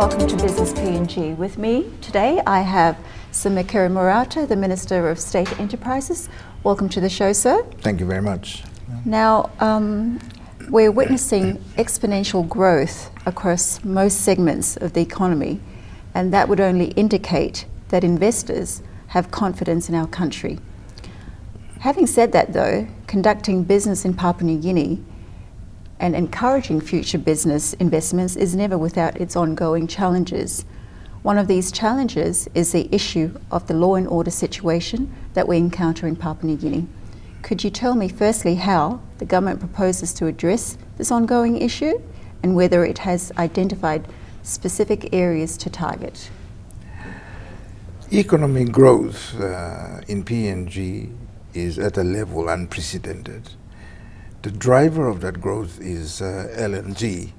welcome to Business PNG. With me today I have Sir Mekere Morauta, the Minister of State Enterprises. Welcome to the show, sir. Thank you very much. Now, we're witnessing exponential growth across most segments of the economy, and that would only indicate that investors have confidence in our country. Having said that though, conducting business in Papua New Guinea and encouraging future business investments is never without its ongoing challenges. One of these challenges is the issue of the law and order situation that we encounter in Papua New Guinea. Could you tell me firstly how the government proposes to address this ongoing issue and whether it has identified specific areas to target? Economic growth in PNG is at a level unprecedented. The driver of that growth is LNG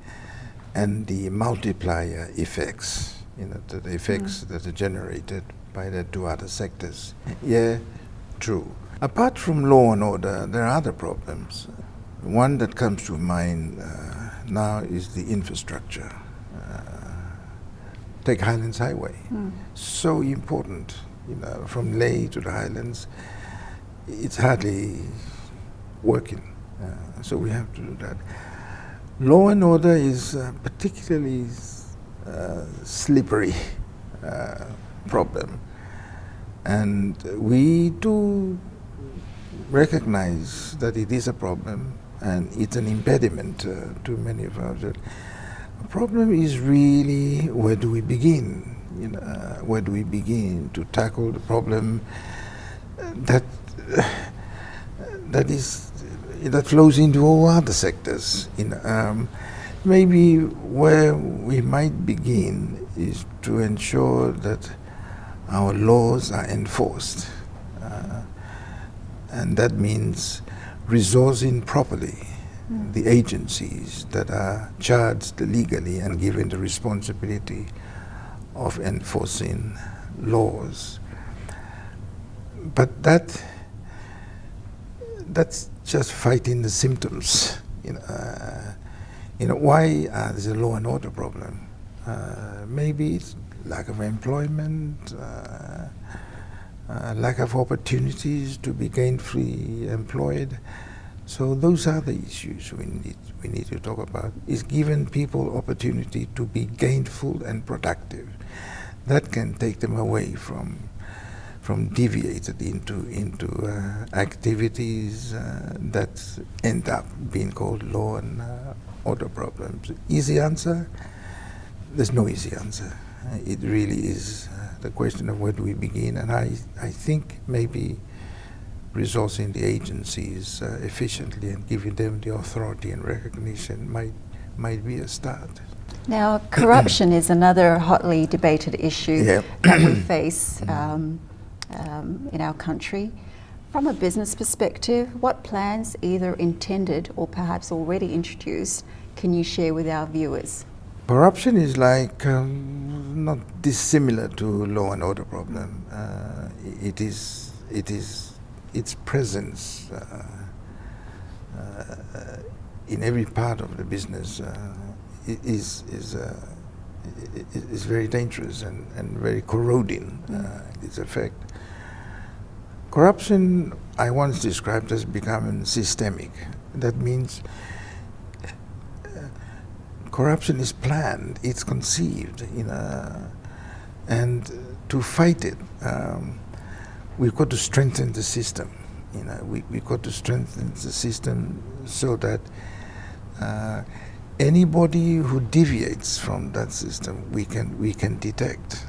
and the multiplier effects, the effects that are generated by the two other sectors. Yeah, true. Apart from law and order, there are other problems. One that comes to mind now is the infrastructure. Take Highlands Highway, so important, from Leh to the Highlands, it's hardly working. So we have to do that. Law and order is particularly slippery problem, and we do recognize that it is a problem and it's an impediment to many of our. The problem is really, where do we begin? Where do we begin to tackle the problem that flows into all other sectors? Maybe where we might begin is to ensure that our laws are enforced, and that means resourcing properly the agencies that are charged legally and given the responsibility of enforcing laws. But that's just fighting the symptoms. Why there's a law and order problem? Maybe it's lack of employment, lack of opportunities to be gainfully employed. So those are the issues we need to talk about. Is giving people opportunity to be gainful and productive. That can take them away from deviated into activities that end up being called law and order problems. Easy answer? There's no easy answer. It really is the question of where do we begin, and I think maybe resourcing the agencies efficiently and giving them the authority and recognition might be a start. Now, corruption is another hotly debated issue that we face in our country. From a business perspective, what plans, either intended or perhaps already introduced, can you share with our viewers? Corruption is like not dissimilar to law and order problem. Its presence in every part of the business is very dangerous and very corroding. Its effect. Corruption, I once described as becoming systemic. That means corruption is planned, it's conceived, and to fight it, we've got to strengthen the system. We've got to strengthen the system so that anybody who deviates from that system, we can detect,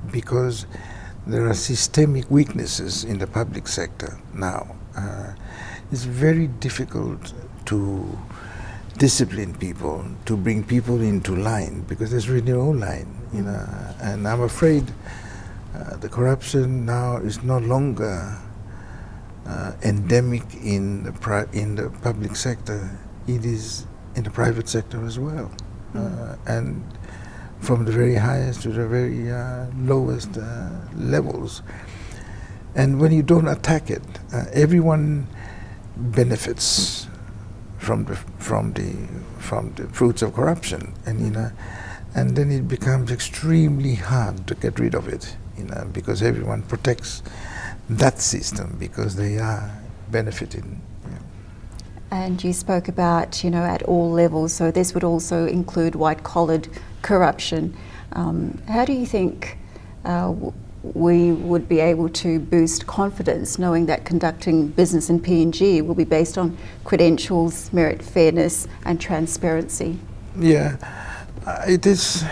because there are systemic weaknesses in the public sector now. It's very difficult to discipline people, to bring people into line, because there's really no line, and I'm afraid the corruption now is no longer endemic in the public sector. It is in the private sector as well, and from the very highest to the very lowest levels. And when you don't attack it, everyone benefits from the fruits of corruption, and and then it becomes extremely hard to get rid of it, because everyone protects that system because they are benefiting. And you spoke about, at all levels, so this would also include white-collared corruption. How do you think we would be able to boost confidence knowing that conducting business in PNG will be based on credentials, merit, fairness and transparency? Yeah, it is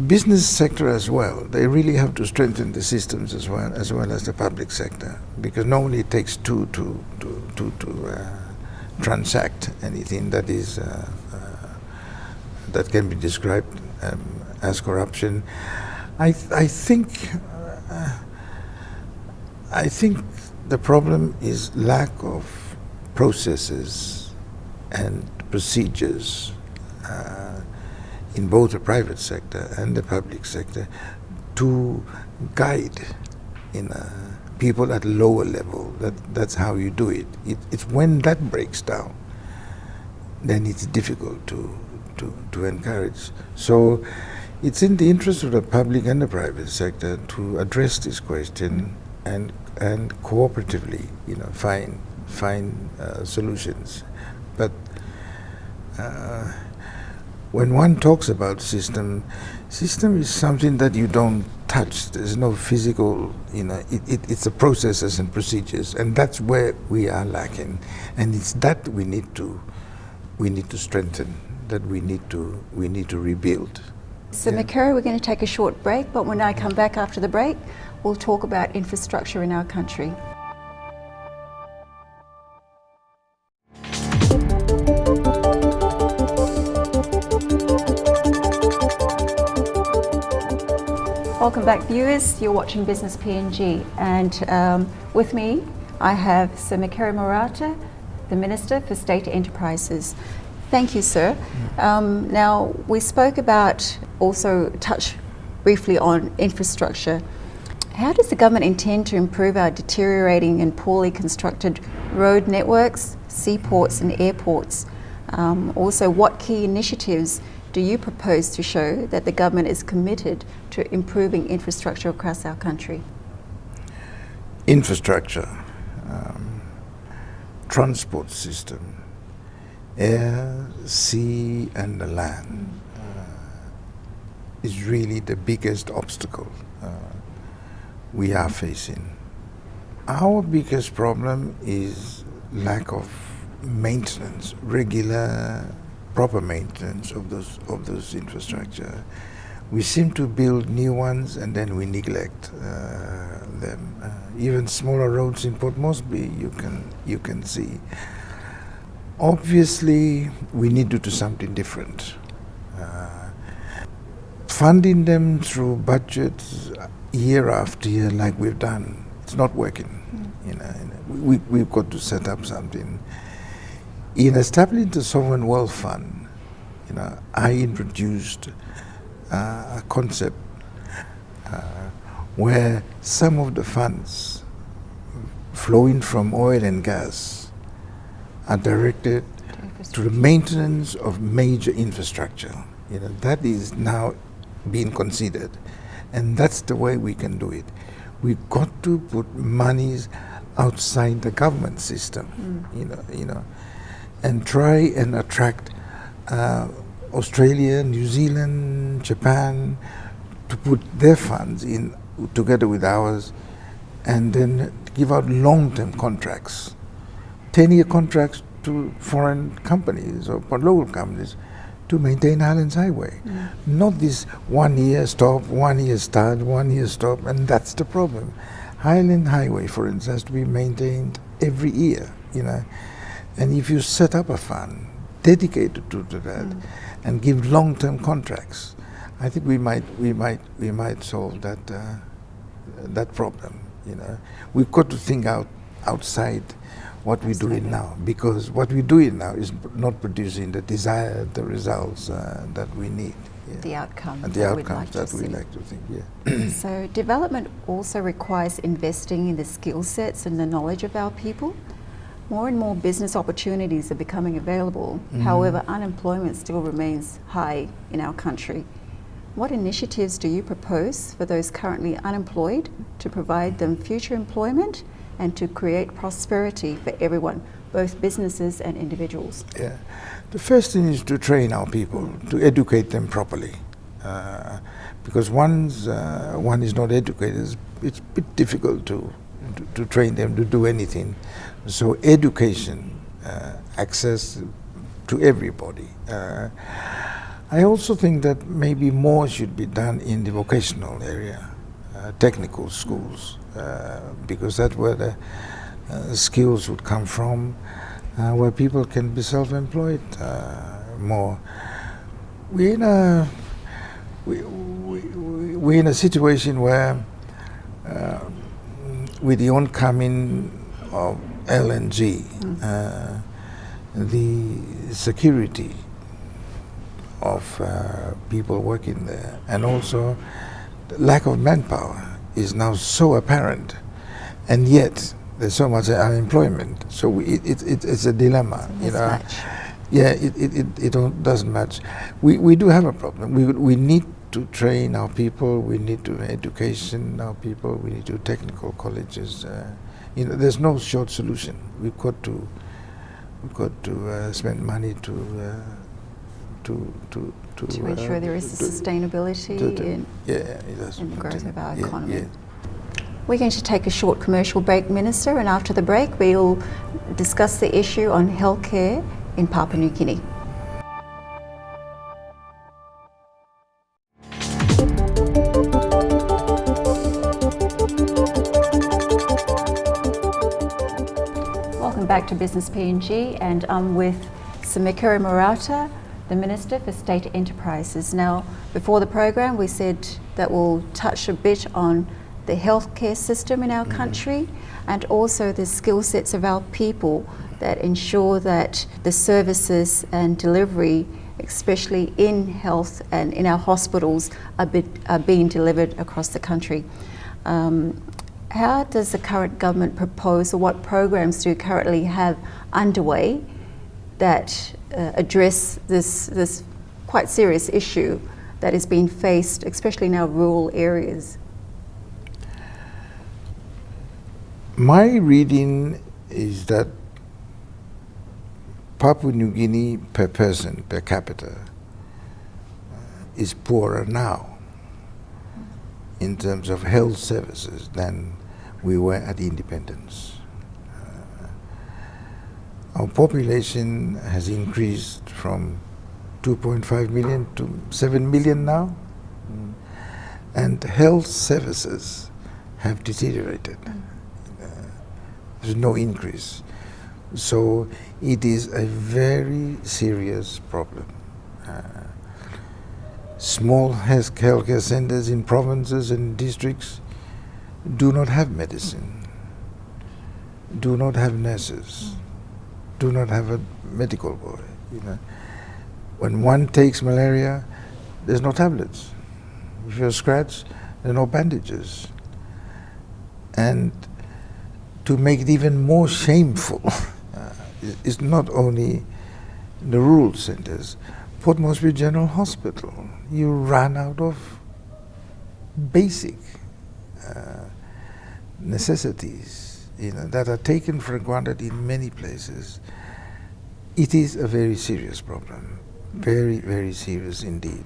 business sector as well. They really have to strengthen the systems as well as the public sector, because normally it takes two to transact anything that is that can be described as corruption. I think the problem is lack of processes and procedures in both the private sector and the public sector to guide people at lower level. That's how you do it. It's when that breaks down, then it's difficult to encourage. So it's in the interest of the public and the private sector to address this question and cooperatively, find solutions. But when one talks about system is something that you don't touch. There's no physical, it's the processes and procedures, and that's where we are lacking. And it's that we need to strengthen, that we need to rebuild. So Mekere, we're going to take a short break, but when I come back after the break, we'll talk about infrastructure in our country. Welcome back, viewers. You're watching Business PNG, and with me I have Sir Mekere Morauta, the Minister for State Enterprises. Thank you, sir. Now, we spoke about, also touch briefly on infrastructure. How does the government intend to improve our deteriorating and poorly constructed road networks, seaports and airports? Also, what key initiatives do you propose to show that the government is committed to improving infrastructure across our country? Infrastructure, transport system, air, sea and the land is really the biggest obstacle we are facing. Our biggest problem is lack of maintenance, regular, proper maintenance of those infrastructure. We seem to build new ones and then we neglect them. Even smaller roads in Port Moresby, you can see. Obviously, we need to do something different. Funding them through budgets year after year, like we've done, it's not working. We've got to set up something. In establishing the Sovereign Wealth Fund, I introduced a concept where some of the funds flowing from oil and gas are directed to the maintenance of major infrastructure. That is now being considered, and that's the way we can do it. We've got to put monies outside the government system, and try and attract Australia, New Zealand, Japan to put their funds in together with ours, and then give out long-term contracts, 10-year contracts to foreign companies or local companies to maintain Highlands Highway. Not this 1 year stop, 1 year start, 1 year stop, and that's the problem. Highland Highway, for instance, has to be maintained every year, And if you set up a fund dedicated to that and give long-term contracts, I think we might solve that problem. We've got to think outside what we're doing now, because what we're doing now is not producing the results that we need. The outcome. And the outcomes that we like to think. So development also requires investing in the skill sets and the knowledge of our people. More and more business opportunities are becoming available. However, unemployment still remains high in our country. What initiatives do you propose for those currently unemployed to provide them future employment and to create prosperity for everyone, both businesses and individuals? Yeah. The first thing is to train our people, to educate them properly. Because once one is not educated, it's a bit difficult to train them to do anything. So education, access to everybody. I also think that maybe more should be done in the vocational area, technical schools, because that's where the skills would come from, where people can be self-employed more. We're in a situation where, with the oncoming of LNG, the security of people working there, and also the lack of manpower is now so apparent, and yet there's so much unemployment. So it's a dilemma, you know. Yeah, it doesn't match. We do have a problem. We need to train our people. We need to education our people. We need to technical colleges. You know, there's no short solution. We've got to spend money to ensure there is sustainability in the growth of our economy. Yeah. We're going to take a short commercial break, Minister, and after the break we'll discuss the issue on healthcare in Papua New Guinea. Welcome back to Business PNG, and I'm with Mekere Morauta, the Minister for State Enterprises. Now, before the program, we said that we'll touch a bit on the healthcare system in our country and also the skill sets of our people that ensure that the services and delivery, especially in health and in our hospitals, are being delivered across the country. How does the current government propose, or what programs do you currently have underway that address this quite serious issue that is being faced, especially in our rural areas? My reading is that Papua New Guinea per person, per capita, is poorer now in terms of health services than we were at independence. Our population has increased from 2.5 million to 7 million now, and health services have deteriorated. There's no increase. So it is a very serious problem. Small healthcare centers in provinces and districts do not have medicine, do not have nurses, do not have a medical boy. You know, when one takes malaria, there's no tablets. If you're scratched, there are no bandages. And to make it even more shameful, is not only the rural centers. Port Moresby General Hospital, you run out of basic necessities, you know, that are taken for granted in many places. It is a very serious problem, very, very serious indeed.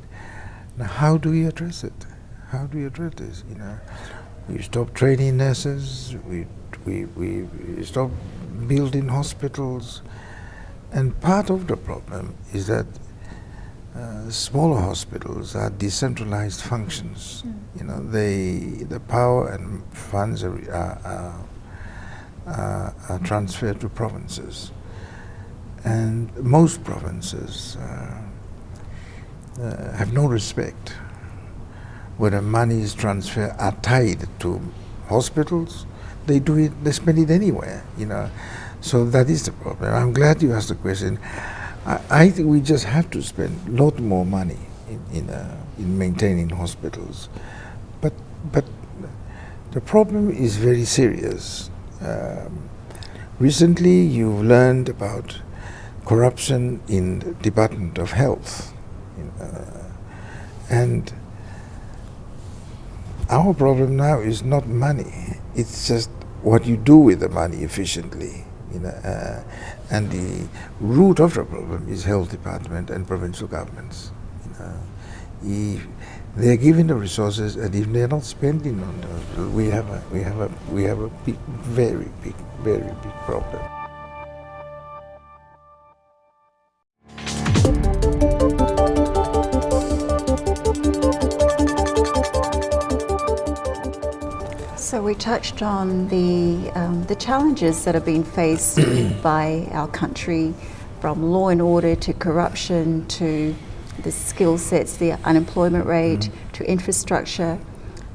Now, how do we address it? How do we address this? You know, we stop training nurses. We stop building hospitals, and part of the problem is that smaller hospitals are decentralized functions. You know, the power and funds are transferred to provinces, and most provinces have no respect whether money is transferred are tied to hospitals. They do it, they spend it anywhere, you know. So that is the problem. I'm glad you asked the question. I think we just have to spend a lot more money in maintaining hospitals. But the problem is very serious. Recently, you've learned about corruption in the Department of Health. And our problem now is not money. It's just what you do with the money efficiently. And the root of the problem is health department and provincial governments. If they're given the resources, and if they're not spending on those, we have a big, very big problem. So we touched on the challenges that are being faced by our country, from law and order to corruption to the skill sets, the unemployment rate, to infrastructure,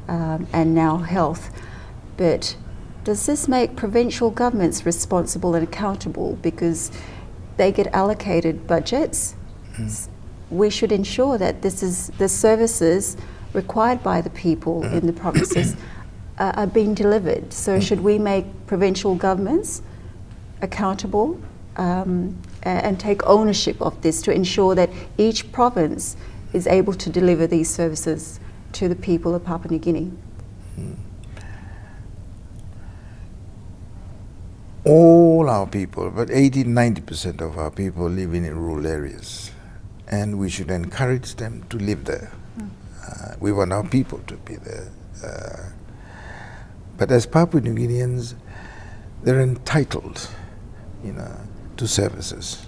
and now health. But does this make provincial governments responsible and accountable because they get allocated budgets? We should ensure that the services required by the people in the provinces are being delivered. So should we make provincial governments accountable and take ownership of this to ensure that each province is able to deliver these services to the people of Papua New Guinea? All our people, about 80-90% of our people live in rural areas, and we should encourage them to live there. We want our people to be there. But as Papua New Guineans, they're entitled, to services.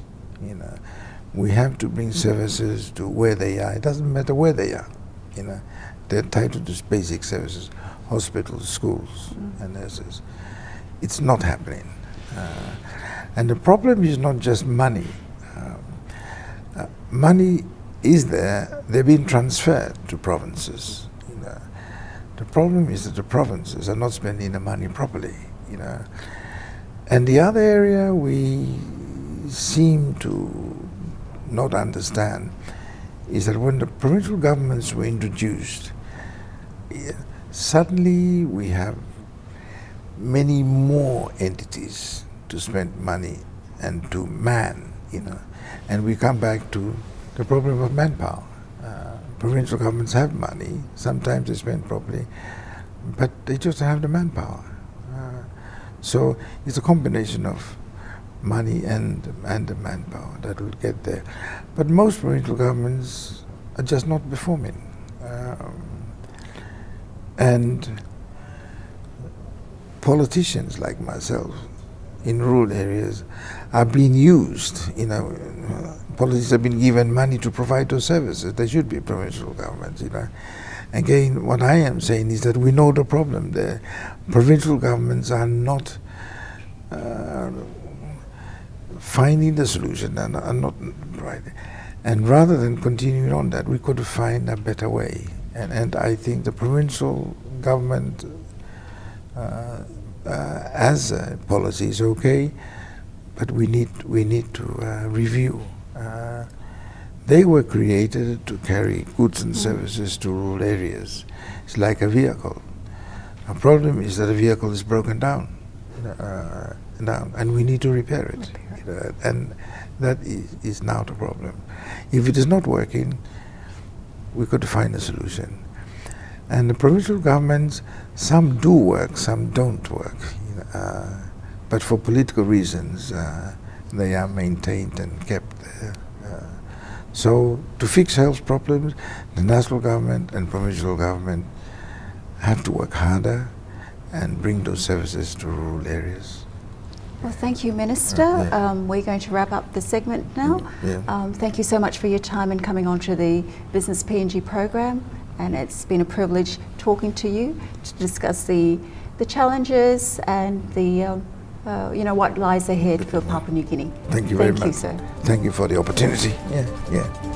We have to bring services to where they are. It doesn't matter where they are. They're entitled to basic services, hospitals, schools, and nurses. It's not happening. And the problem is not just money. Money is there. They're being transferred to provinces. The problem is that the provinces are not spending the money properly. And the other area we seem to not understand is that when the provincial governments were introduced, suddenly we have many more entities to spend money and to man, and we come back to the problem of manpower. Provincial governments have money, sometimes they spend properly, but they just don't have the manpower. So it's a combination of money and the manpower that will get there. But most provincial governments are just not performing. And politicians like myself in rural areas are being used. Politicians have been given money to provide those services. They should be provincial governments. Again, what I am saying is that we know the problem there. Provincial governments are not finding the solution and are not right. And rather than continuing on that, we could find a better way. And I think the provincial government as a policy is okay, but we need to review. They were created to carry goods and services to rural areas. It's like a vehicle. Our problem is that a vehicle is broken down, and we need to repair it. And that is now the problem. If it is not working, we could find a solution. And the provincial governments, some do work, some don't work. But for political reasons, they are maintained and kept there. So to fix health problems, the national government and provincial government have to work harder and bring those services to rural areas. Well, thank you, Minister. We're going to wrap up the segment now. Thank you so much for your time and coming on to the Business PNG program. And it's been a privilege talking to you to discuss the challenges and the what lies ahead for Papua New Guinea. Thank you very much. Thank you, sir. Thank you for the opportunity. Yeah.